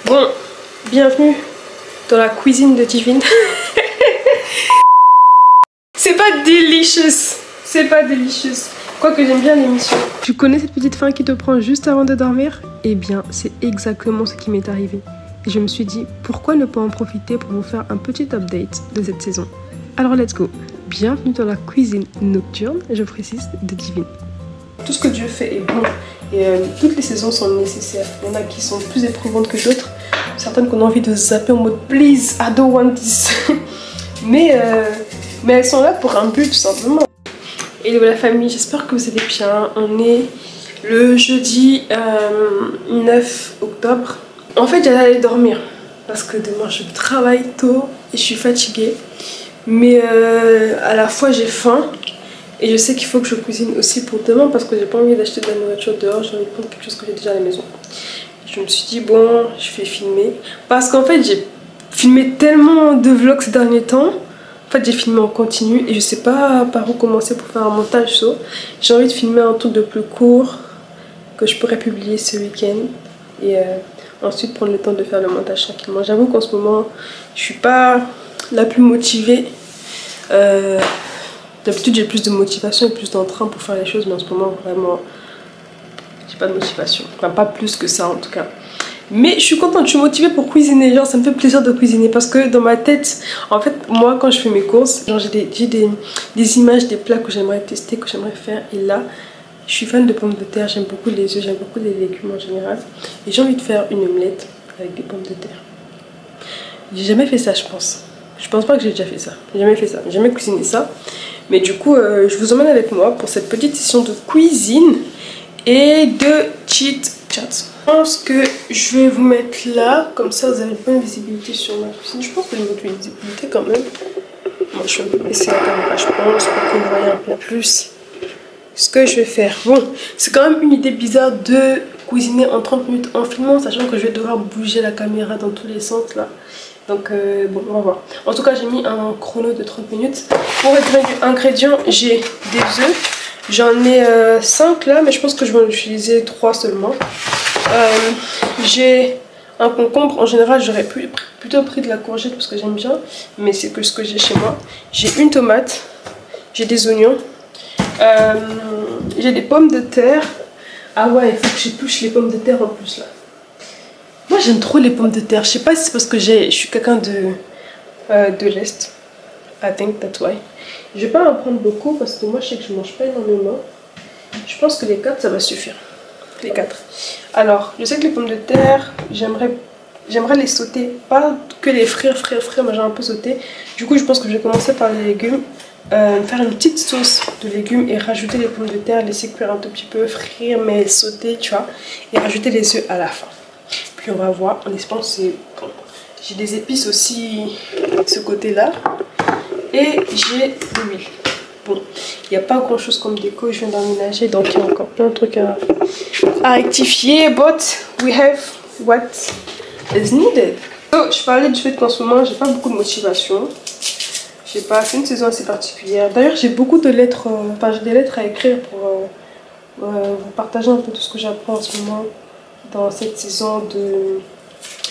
Bon, bienvenue dans la cuisine de Divine. C'est pas delicious. C'est pas delicious. Quoique j'aime bien l'émission. Tu connais cette petite faim qui te prend juste avant de dormir? Eh bien, c'est exactement ce qui m'est arrivé. Et je me suis dit, pourquoi ne pas en profiter pour vous faire un petit update de cette saison. Alors let's go. Bienvenue dans la cuisine nocturne, je précise, de Divine. Tout ce que Dieu fait est bon. Et toutes les saisons sont nécessaires. Il y en a qui sont plus éprouvantes que d'autres. Certaines qu'on a envie de zapper en mode please, I don't want this. mais elles sont là pour un but tout simplement. Hello la famille, j'espère que vous allez bien. On est le jeudi 9 octobre. En fait j'allais aller dormir parce que demain je travaille tôt et je suis fatiguée. Mais à la fois j'ai faim. Et je sais qu'il faut que je cuisine aussi pour demain parce que j'ai pas envie d'acheter de la nourriture dehors, j'ai envie de prendre quelque chose que j'ai déjà à la maison. Je me suis dit bon, je vais filmer. Parce qu'en fait j'ai filmé tellement de vlogs ces derniers temps. En fait j'ai filmé en continu et je sais pas par où commencer pour faire un montage so. J'ai envie de filmer un truc de plus court que je pourrais publier ce week-end. Et ensuite prendre le temps de faire le montage tranquillement. J'avoue qu'en ce moment je suis pas la plus motivée. D'habitude j'ai plus de motivation et plus d'entrain pour faire les choses, mais en ce moment vraiment j'ai pas de motivation, enfin pas plus que ça en tout cas. Mais je suis contente, je suis motivée pour cuisiner, genre ça me fait plaisir de cuisiner parce que dans ma tête, en fait moi quand je fais mes courses, genre j'ai des images des plats que j'aimerais tester, que j'aimerais faire. Et là je suis fan de pommes de terre, j'aime beaucoup les œufs, j'aime beaucoup les légumes en général. Et j'ai envie de faire une omelette avec des pommes de terre. J'ai jamais fait ça je pense. Je pense pas que j'ai déjà fait ça, j'ai jamais fait ça, j'ai jamais cuisiné ça. Mais du coup, je vous emmène avec moi pour cette petite session de cuisine et de chit chat. Je pense que je vais vous mettre là, comme ça vous avez une bonne visibilité sur ma cuisine. Je pense que j'ai une bonne visibilité quand même. Moi, je vais baisser la caméra, je pense, pour que vous voyez un peu plus ce que je vais faire. Bon, c'est quand même une idée bizarre de cuisiner en 30 minutes en filmant, sachant que je vais devoir bouger la caméra dans tous les sens là. Donc bon, on va voir. En tout cas, j'ai mis un chrono de 30 minutes. Pour les ingrédients, j'ai des œufs. J'en ai 5 là, mais je pense que je vais en utiliser 3 seulement. J'ai un concombre. En général, j'aurais plutôt pris de la courgette parce que j'aime bien. Mais c'est que ce que j'ai chez moi. J'ai une tomate. J'ai des oignons. J'ai des pommes de terre. Ah ouais, il faut que j'épluche les pommes de terre en plus là. Moi j'aime trop les pommes de terre, je sais pas si c'est parce que je suis quelqu'un de l'Est. I think that's why. Je vais pas en prendre beaucoup parce que moi je sais que je mange pas énormément. Je pense que les 4 ça va suffire. Les 4. Alors, je sais que les pommes de terre, j'aimerais les sauter. Pas que les frire, mais j'ai un peu sauté. Du coup je pense que je vais commencer par les légumes. Faire une petite sauce de légumes et rajouter les pommes de terre, laisser cuire un tout petit peu, frire mais sauter, tu vois. Et rajouter les œufs à la fin. Puis on va voir, en espérant que c'est bon. J'ai des épices aussi de ce côté là. Et j'ai de l'huile. Bon, il n'y a pas grand chose comme déco, je viens d'emménager, donc il y a encore plein de trucs à rectifier. But we have what is needed. So, je parlais du fait qu'en ce moment j'ai pas beaucoup de motivation. J'ai pas fait une saison assez particulière. D'ailleurs j'ai beaucoup de lettres, enfin j'ai des lettres à écrire pour vous partager un peu tout ce que j'apprends en ce moment. Dans cette saison de,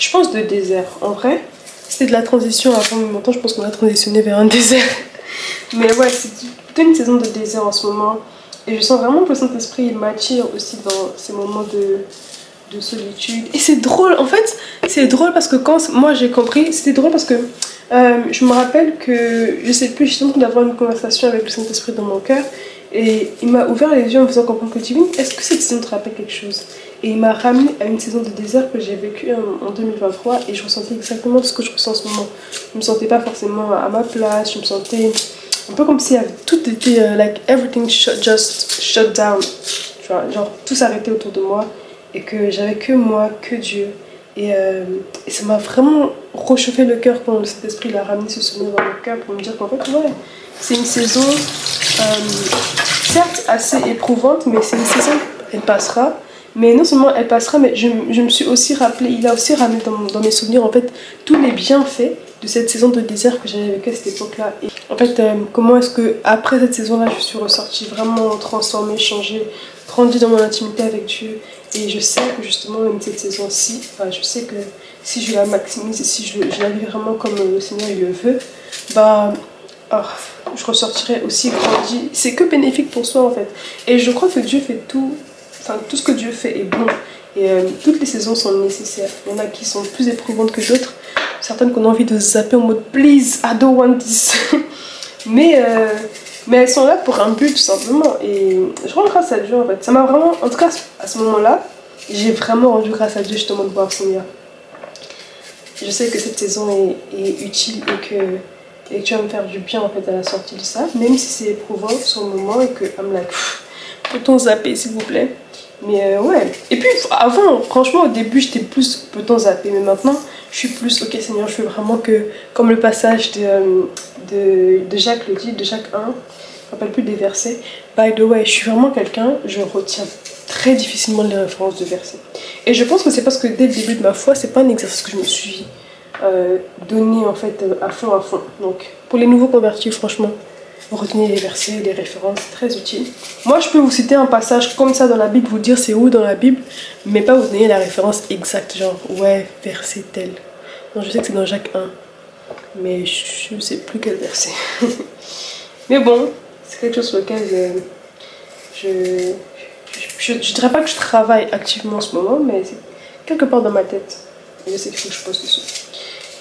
je pense, de désert. En vrai, c'était de la transition avant, mais maintenant je pense qu'on a transitionné vers un désert. Mais ouais, c'est plutôt une saison de désert en ce moment. Et je sens vraiment que le Saint-Esprit m'attire aussi dans ces moments de solitude. Et c'est drôle, en fait, c'est drôle parce que quand moi j'ai compris, c'était drôle parce que je me rappelle que, je sais plus, je suis en train d'avoir une conversation avec le Saint-Esprit dans mon cœur. Et il m'a ouvert les yeux en me faisant comprendre que Divine, est-ce que cette saison te rappelle quelque chose? Et il m'a ramené à une saison de désert que j'ai vécue en 2023 et je ressentais exactement ce que je ressens en ce moment. Je me sentais pas forcément à ma place, je me sentais un peu comme si tout était like everything just shut down. Tu vois, genre tout s'arrêtait autour de moi et que j'avais que moi, que Dieu. Et ça m'a vraiment réchauffé le cœur quand cet esprit l'a ramené ce souvenir dans le cœur pour me dire qu'en fait, ouais, c'est une saison certes assez éprouvante, mais c'est une saison, elle passera. Mais non seulement elle passera, mais je me suis aussi rappelé, il a aussi ramené dans mes souvenirs en fait tous les bienfaits de cette saison de désert que j'avais vécu à cette époque-là. Et en fait, comment est-ce que après cette saison-là, je suis ressortie vraiment transformée, changée, grandie dans mon intimité avec Dieu Et je sais que justement, même cette saison-ci, je sais que si je la maximise et si je la vis vraiment comme le Seigneur il le veut, bah, je ressortirai aussi grandi. C'est que bénéfique pour soi en fait. Et je crois que Dieu fait tout, enfin tout ce que Dieu fait est bon. Et toutes les saisons sont nécessaires. Il y en a qui sont plus éprouvantes que d'autres. Certaines qu'on a envie de zapper en mode please, I don't want this. mais elles sont là pour un but tout simplement. Et je rends grâce à Dieu en fait. Ça m'a vraiment, en tout cas à ce moment-là, j'ai vraiment rendu grâce à Dieu justement de voir Seigneur. Je sais que cette saison est utile et que tu vas me faire du bien en fait à la sortie de ça. Même si c'est éprouvant sur le moment et que I'm like, peut-on zapper s'il vous plaît. Mais ouais. Et puis avant, franchement au début j'étais plus peut-on zapper. Mais maintenant je suis plus ok Seigneur, je veux vraiment que, comme le passage de Jacques le dit, de Jacques 1, je ne me rappelle plus des versets. By the way, je suis vraiment quelqu'un, je retiens très difficilement les références de versets. Et je pense que c'est parce que dès le début de ma foi, c'est pas un exercice que je me suis donné en fait à fond. Donc pour les nouveaux convertis, franchement, retenez les versets, les références, c'est très utile. Moi je peux vous citer un passage comme ça dans la Bible, vous dire c'est où dans la Bible, mais pas vous donner la référence exacte, genre ouais, verset tel. Non, je sais que c'est dans Jacques 1, mais je ne sais plus quel verset. Mais bon, c'est quelque chose sur lequel je dirais pas que je travaille activement en ce moment, mais c'est quelque part dans ma tête. Et je sais qu'il faut que je poste dessus.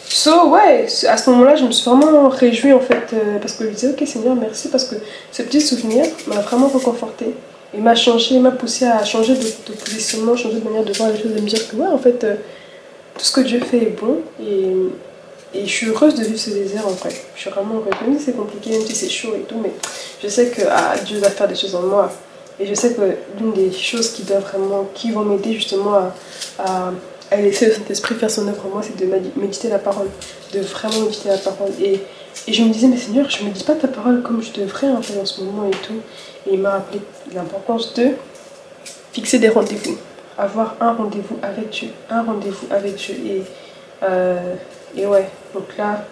So ouais, à ce moment-là, je me suis vraiment réjouie en fait, parce que je disais ok Seigneur merci, parce que ce petit souvenir m'a vraiment réconforté et m'a changé, m'a poussé à changer de positionnement, changer de manière de voir les choses, de me dire que ouais en fait, tout ce que Dieu fait est bon et je suis heureuse de vivre ce désert en vrai. Je suis vraiment heureuse, même si c'est compliqué, même si c'est chaud et tout, mais je sais que Dieu va faire des choses en moi. Et je sais que l'une des choses qui vont m'aider justement à laisser le Saint-Esprit faire son œuvre en moi, c'est de méditer la parole, de vraiment méditer la parole. Et je me disais, mais Seigneur, je ne médite pas ta parole comme je devrais en fait en ce moment et tout. Et il m'a rappelé l'importance de fixer des rendez-vous, avoir un rendez-vous avec Dieu, Et ouais, donc là,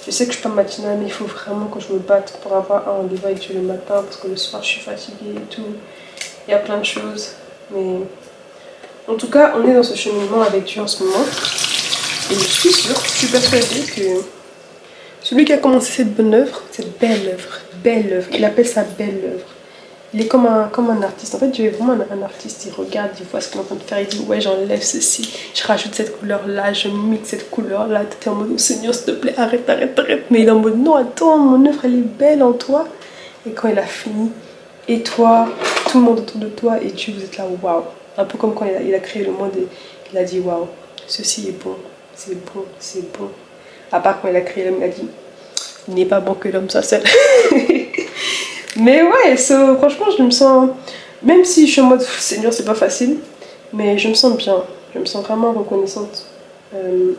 je sais que je suis pas matinale, mais il faut vraiment que je me batte pour avoir un rendez-vous avec Dieu le matin, parce que le soir je suis fatiguée et tout. Il y a plein de choses, mais en tout cas, on est dans ce cheminement avec Dieu en ce moment. Et je suis sûre, je suis persuadée que celui qui a commencé cette bonne œuvre, cette belle œuvre, il appelle ça belle œuvre. Il est comme un artiste. En fait, Dieu est vraiment un artiste. Il regarde, il voit ce qu'il est en train de faire. Il dit, ouais, j'enlève ceci. Je rajoute cette couleur-là. Je mixe cette couleur-là. Tu es en mode, oh, Seigneur, s'il te plaît, arrête. Mais il est en mode, non, attends, mon œuvre, elle est belle en toi. Et quand il a fini, et toi, tout le monde autour de toi, et Dieu, vous êtes là, waouh. Un peu comme quand il a créé le monde et il a dit, waouh, ceci est bon. C'est bon, c'est bon. À part quand il a créé l'homme, il a dit, il n'est pas bon que l'homme soit seul. Mais ouais, franchement, je me sens, même si je suis en mode Seigneur, c'est pas facile, mais je me sens bien. Je me sens vraiment reconnaissante de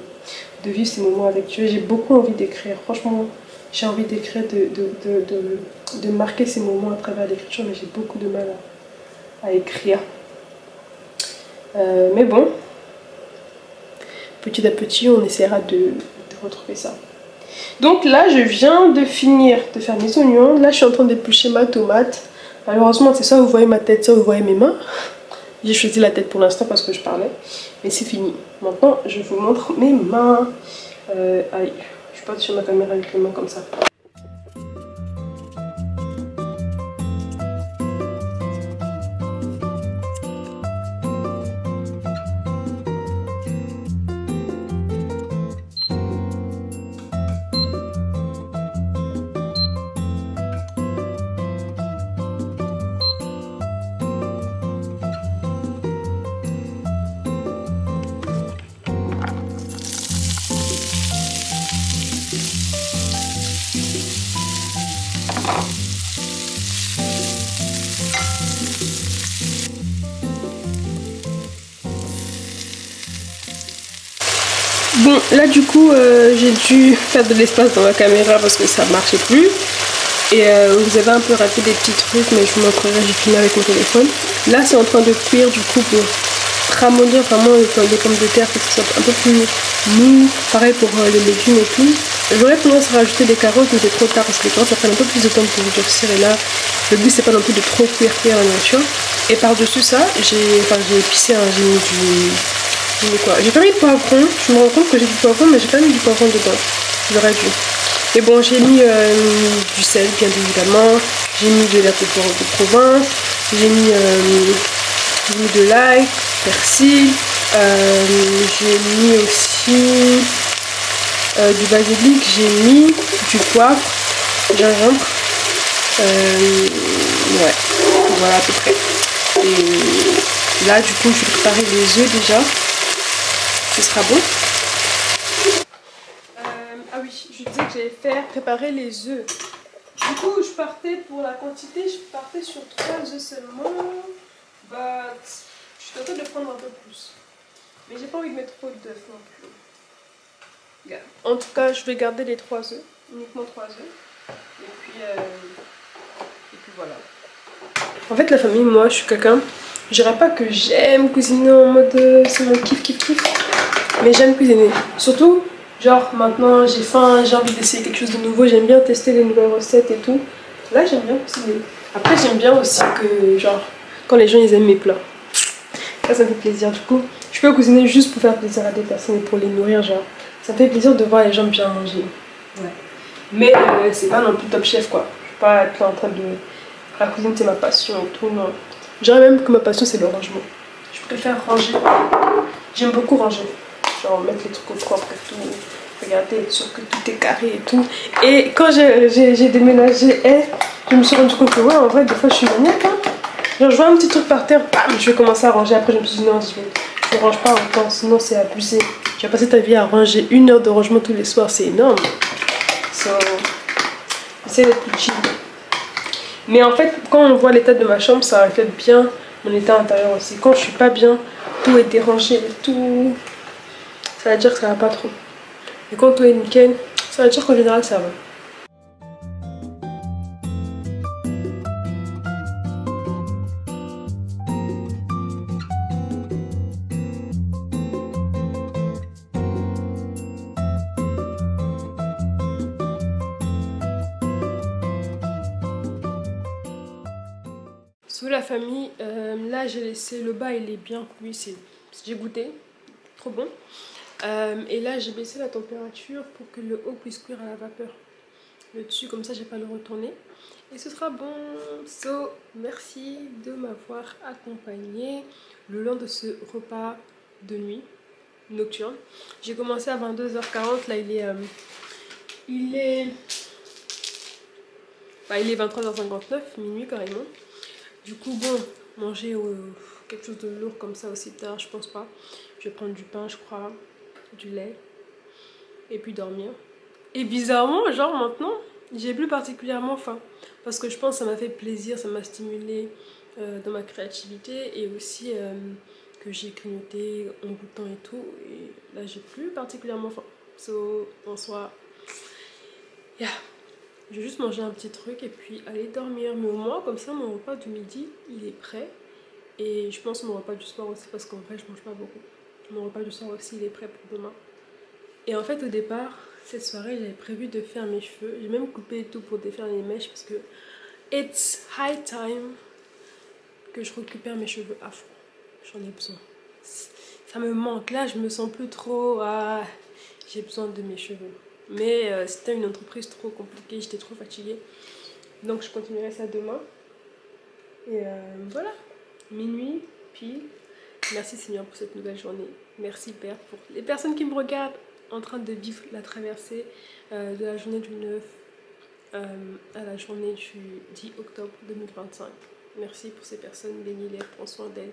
vivre ces moments avec Dieu. J'ai beaucoup envie d'écrire. Franchement, j'ai envie d'écrire, de marquer ces moments à travers l'écriture, mais j'ai beaucoup de mal à écrire. Mais bon, petit à petit, on essaiera de retrouver ça. Donc là, je viens de finir de faire mes oignons. Là, je suis en train d'éplucher ma tomate. Malheureusement, c'est ça, vous voyez ma tête, ça, vous voyez mes mains. J'ai choisi la tête pour l'instant parce que je parlais. Mais c'est fini. Maintenant, je vous montre mes mains. Aïe, je suis pas sur ma caméra avec les mains comme ça. Bon, là du coup, j'ai dû faire de l'espace dans ma caméra parce que ça marchait plus. Et vous avez un peu raté des petits trucs, mais je vous montrerai, j'ai filmé avec mon téléphone. Là, c'est en train de cuire du coup pour ramollir vraiment les pommes de terre, pour que ce soit un peu plus mou. Pareil pour les légumes et tout. J'aurais tendance à rajouter des carottes, mais c'est trop tard parce que les carottes ça prend un peu plus de temps pour durcir. Et là, le but c'est pas non plus de trop cuire la nourriture. Et par-dessus ça, j'ai épicé, hein, j'ai mis quoi? J'ai pas mis de poivron. Je me rends compte que j'ai du poivron, mais j'ai pas mis du poivron dedans. J'aurais dû. Et bon, j'ai mis du sel, bien évidemment. J'ai mis de l'herbe de Provence. J'ai mis de l'ail, persil. J'ai mis aussi du basilic. J'ai mis du poivre, gingembre. Ouais, voilà à peu près. Et là, du coup, je vais préparer les œufs déjà. Ce sera bon. Ah oui, je disais que j'allais faire préparer les œufs. Du coup, je partais pour la quantité, je partais sur 3 œufs seulement. Bah, je suis tentée de prendre un peu plus. Mais j'ai pas envie de mettre trop d'œufs non plus. En tout cas, je vais garder les 3 œufs, uniquement 3 œufs. Et puis voilà. En fait, la famille, moi, je suis quelqu'un. Je dirais pas que j'aime cuisiner en mode c'est mon kiff. Mais j'aime cuisiner. Surtout, genre maintenant j'ai faim, j'ai envie d'essayer quelque chose de nouveau. J'aime bien tester les nouvelles recettes et tout. Là, j'aime bien cuisiner. Après, j'aime bien aussi que, genre, quand les gens ils aiment mes plats. Ça me fait plaisir. Du coup, je peux cuisiner juste pour faire plaisir à des personnes et pour les nourrir. Genre, ça me fait plaisir de voir les gens bien manger. Ouais. Mais c'est pas non plus top chef quoi. Je suis pas être là en train de. La cuisine c'est ma passion et tout, non. Je dirais même que ma passion c'est le rangement. Je préfère ranger. J'aime beaucoup ranger. Genre mettre les trucs au propre et tout. Regarder, être sûr que tout est carré et tout. Et quand j'ai déménagé, je me suis rendu compte que ouais, en vrai, des fois je suis maniaque. Hein. Genre je vois un petit truc par terre, bam, je vais commencer à ranger. Après je me suis dit non, je ne range pas autant, sinon c'est abusé. Tu vas passer ta vie à ranger 1 heure de rangement tous les soirs, c'est énorme. So, j'essaie d'être plus chill. Mais en fait, quand on voit l'état de ma chambre, ça reflète bien mon état intérieur aussi. Quand je suis pas bien, tout est dérangé, tout. Ça veut dire que ça va pas trop. Et quand tout est nickel, ça veut dire qu'en général ça va. Sous la famille, là j'ai laissé le bas, il est bien cuit, j'ai goûté, trop bon. Et là j'ai baissé la température pour que le haut puisse cuire à la vapeur. Le dessus, comme ça j'ai pas le retourner. Et ce sera bon. So, merci de m'avoir accompagné le long de ce repas de nuit nocturne. J'ai commencé à 22h40, là il est 23h59, minuit carrément. Du coup, bon, manger quelque chose de lourd comme ça aussi tard, je pense pas. Je vais prendre du pain, je crois, du lait, et puis dormir. Et bizarrement, genre maintenant, j'ai plus particulièrement faim. Parce que je pense que ça m'a fait plaisir, ça m'a stimulé dans ma créativité. Et aussi que j'ai grignoté en goûtant et tout. Et là, j'ai plus particulièrement faim. So, en soi, yeah. Je vais juste manger un petit truc et puis aller dormir. Mais au moins, comme ça, mon repas du midi, il est prêt. Et je pense mon repas du soir aussi, parce qu'en vrai, je mange pas beaucoup. Mon repas du soir aussi, il est prêt pour demain. Et en fait, au départ, cette soirée, j'avais prévu de faire mes cheveux. J'ai même coupé tout pour défaire les mèches, parce que it's high time que je récupère mes cheveux afro. J'en ai besoin. Ça me manque. Là, je me sens plus trop... Ah, j'ai besoin de mes cheveux. Mais c'était une entreprise trop compliquée, j'étais trop fatiguée. Donc je continuerai ça demain. Et voilà. Minuit, pile. Merci Seigneur pour cette nouvelle journée. Merci Père pour les personnes qui me regardent en train de vivre la traversée de la journée du 9 à la journée du 10 octobre 2025. Merci pour ces personnes, bénis-les, prends soin d'elles.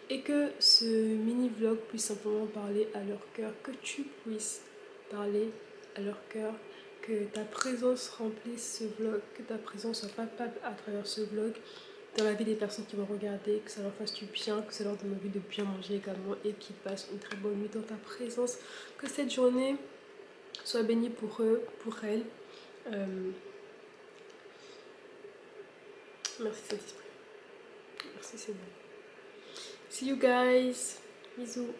Et que ce mini-vlog puisse simplement parler à leur cœur, que tu puisses parler à leur cœur, que ta présence remplisse ce vlog, que ta présence soit palpable à travers ce vlog dans la vie des personnes qui vont regarder, que ça leur fasse du bien, que ça leur donne envie de bien manger également et qu'ils passent une très bonne nuit dans ta présence, que cette journée soit bénie pour eux, pour elles. Merci Saint-Esprit. Merci Seigneur. See you guys. Bisous.